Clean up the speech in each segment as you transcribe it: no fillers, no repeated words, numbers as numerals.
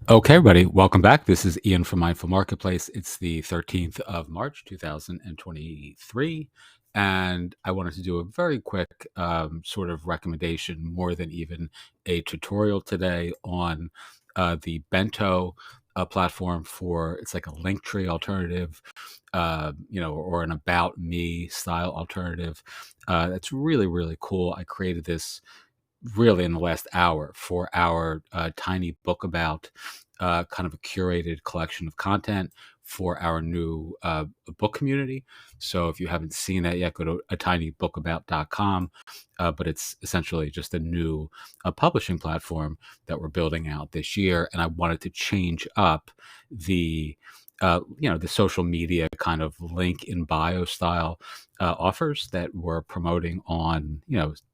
Okay, everybody, welcome back. This is Ian from Mindful Marketplace. It's the 13th of March, 2023. And I wanted to do a very quick sort of recommendation, more than even a tutorial today, on the Bento platform. For It's like a Linktree alternative, or an About Me style alternative. That's really, really cool. I created this really in the last hour for our tiny book about kind of a curated collection of content for our new book community. So if you haven't seen that yet, go to atinybookabout.com. But it's essentially just a new publishing platform that we're building out this year. And I wanted to change up the the social media kind of link in bio style offers that we're promoting on,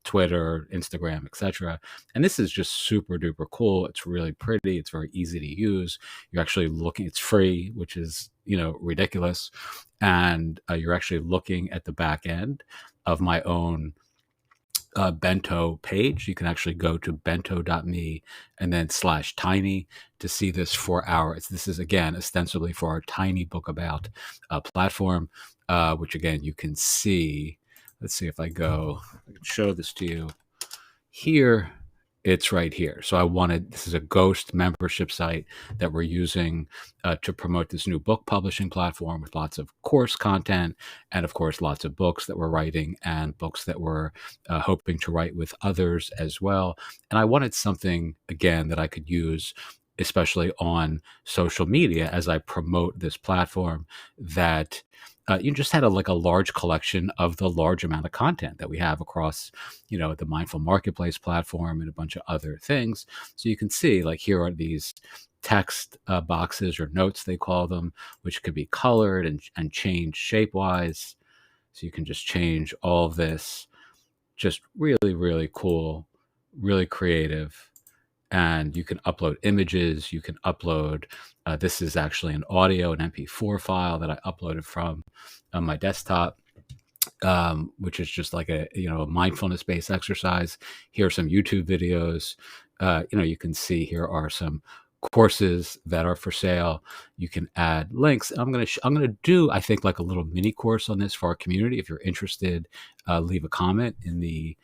Twitter, Instagram, etc. And this is just super duper cool. It's really pretty. It's very easy to use. You're actually looking. It's free, which is ridiculous, and you're actually looking at the back end of my own Bento page. You can actually go to bento.me and then /tiny to see this for this is again ostensibly for our tiny book about platform, which again you can see. Let's see if I can show this to you here. It's right here. So this is a ghost membership site that we're using to promote this new book publishing platform with lots of course content, and of course lots of books that we're writing and books that we're hoping to write with others as well. And I wanted something, again, that I could use especially on social media as I promote this platform, that you just had like a large collection of the large amount of content that we have across, the Mindful Marketplace platform and a bunch of other things. So you can see, like, here are these text boxes, or notes they call them, which could be colored and changed shape wise. So you can just change all of this. Just really, really cool, really creative. And you can upload images. You can upload, this is actually an audio, an MP4 file that I uploaded from my desktop, which is just like a mindfulness based exercise. Here are some YouTube videos. You can see here are some courses that are for sale. You can add links. I'm gonna do, I think, like a little mini course on this for our community. If you're interested, leave a comment in the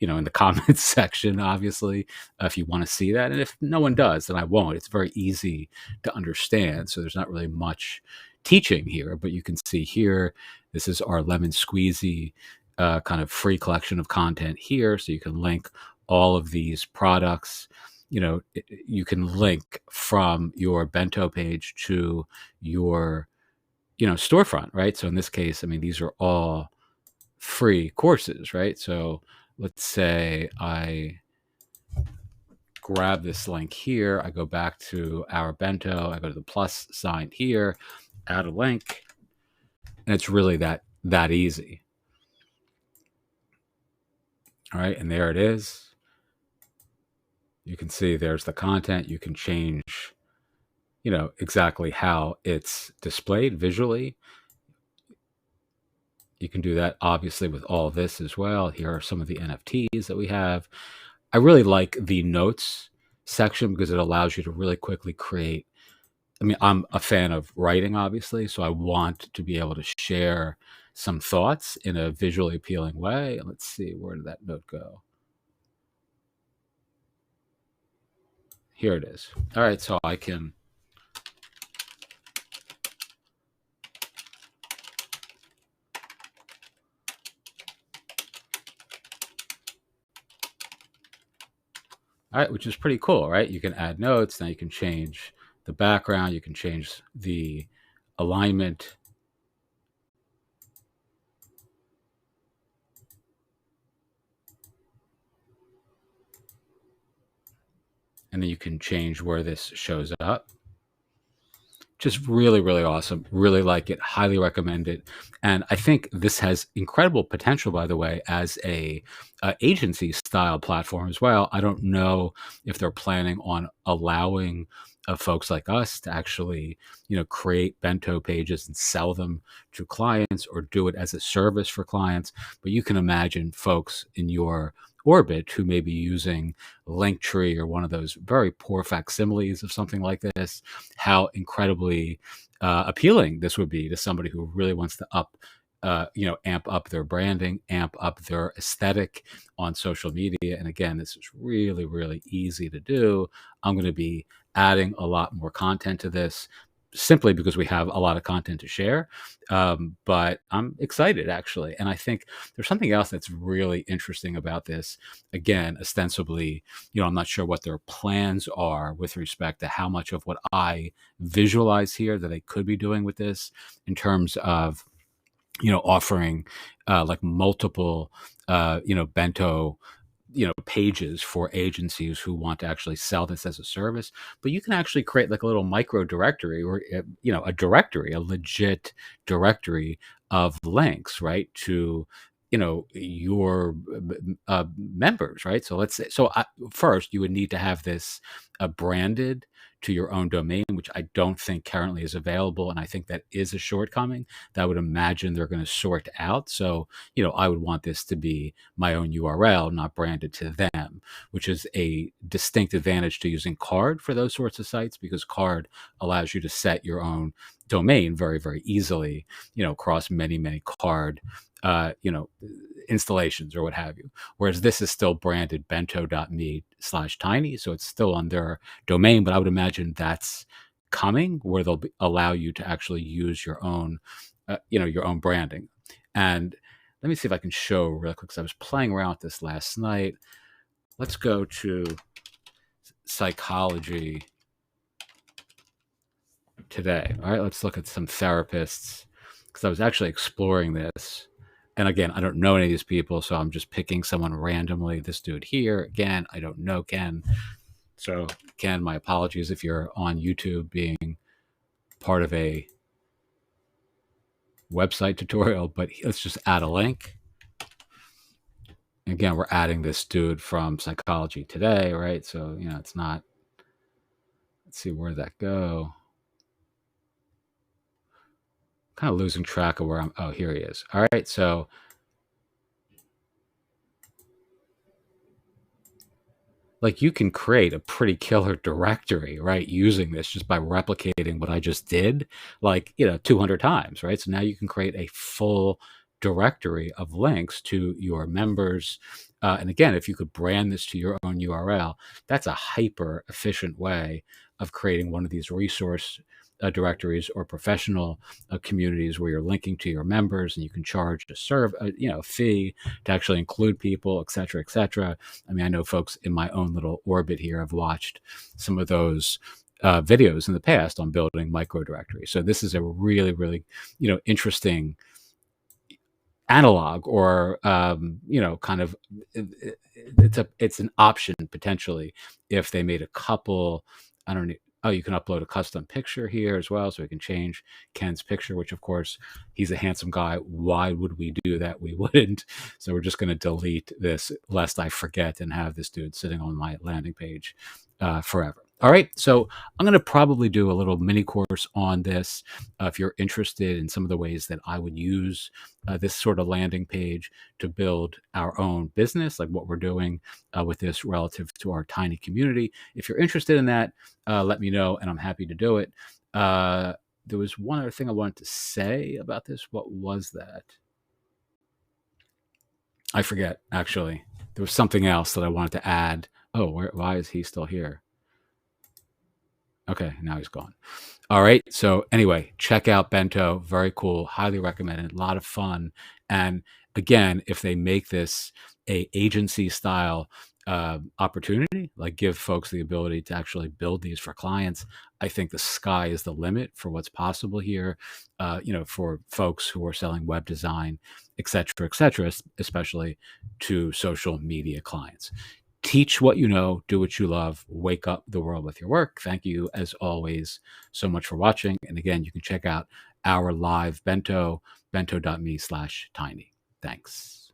in the comments section, obviously, if you want to see that. And if no one does, then I won't. It's very easy to understand. So there's not really much teaching here, but you can see here, this is our lemon squeezy kind of free collection of content here. So you can link all of these products. You can link from your Bento page to your, storefront, right? So in this case, I mean, these are all free courses, right? So let's say I grab this link here. I go back to our Bento. I go to the plus sign here, add a link, and it's really that easy. All right, and there it is. You can see there's the content. You can change, exactly how it's displayed visually. You can do that obviously with all of this as well. Here are some of the NFTs that we have. I really like the notes section because it allows you to really quickly create. I mean, I'm a fan of writing, obviously, so I want to be able to share some thoughts in a visually appealing way. Let's see, where did that note go? Here it is. All right, so I can. All right, which is pretty cool, right? You can add notes. Now you can change the background. You can change the alignment. And then you can change where this shows up. Just really, really awesome. Really like it. Highly recommend it. And I think this has incredible potential, by the way, as a agency style platform as well. I don't know if they're planning on allowing folks like us to actually, create Bento pages and sell them to clients, or do it as a service for clients. But you can imagine folks in your orbit who may be using Linktree or one of those very poor facsimiles of something like this, how incredibly appealing this would be to somebody who really wants to amp up their branding, amp up their aesthetic on social media. And again, this is really, really easy to do. I'm going to be adding a lot more content to this simply because we have a lot of content to share. But I'm excited actually. And I think there's something else that's really interesting about this. Again, ostensibly, I'm not sure what their plans are with respect to how much of what I visualize here that they could be doing with this in terms of, offering like multiple, bento pages for agencies who want to actually sell this as a service. But you can actually create like a little micro directory or, a directory, a legit directory of links, right, to, your members, right? So let's say, first you would need to have this branded to your own domain, which I don't think currently is available. And I think that is a shortcoming that I would imagine they're going to sort out. So, I would want this to be my own URL, not branded to them, which is a distinct advantage to using Card for those sorts of sites, because Card allows you to set your own domain very, very easily, across many, many Card, installations or what have you. Whereas this is still branded bento.me/tiny. So it's still on their domain, but I would imagine that's coming where they'll allow you to actually use your own, your own branding. And let me see if I can show real quick, because I was playing around with this last night. Let's go to Psychology Today. All right, let's look at some therapists, because I was actually exploring this. And again, I don't know any of these people, so I'm just picking someone randomly. This dude here, again, I don't know Ken. So Ken, my apologies if you're on YouTube being part of a website tutorial, but let's just add a link. Again, we're adding this dude from Psychology Today, right? So, it's not, let's see, where'd that go? Kind of losing track of where oh, here he is. All right. So like you can create a pretty killer directory, right, using this just by replicating what I just did, like, 200 times, right? So now you can create a full directory of links to your members. And again, if you could brand this to your own URL, that's a hyper efficient way of creating one of these resource directories or professional communities where you're linking to your members, and you can charge a fee to actually include people, et cetera, et cetera. I mean, I know folks in my own little orbit here have watched some of those videos in the past on building micro directories. So this is a really, really, interesting analog, or kind of, it's an option potentially if they made a couple. I don't know. Oh, you can upload a custom picture here as well, so we can change Ken's picture, which of course, he's a handsome guy. Why would we do that? We wouldn't. So we're just going to delete this lest I forget and have this dude sitting on my landing page forever. All right, so I'm going to probably do a little mini course on this if you're interested in some of the ways that I would use this sort of landing page to build our own business, like what we're doing with this relative to our tiny community. If you're interested in that, let me know, and I'm happy to do it. There was one other thing I wanted to say about this. What was that? I forget, actually. There was something else that I wanted to add. Oh, why is he still here? Okay, now he's gone. All right. So anyway, check out Bento. Very cool. Highly recommended. A lot of fun. And again, if they make this a agency style opportunity, like give folks the ability to actually build these for clients, I think the sky is the limit for what's possible here. For folks who are selling web design, et cetera, especially to social media clients. Teach what you know, do what you love, wake up the world with your work. Thank you, as always, so much for watching. And again, you can check out our live bento, bento.me/tiny. Thanks.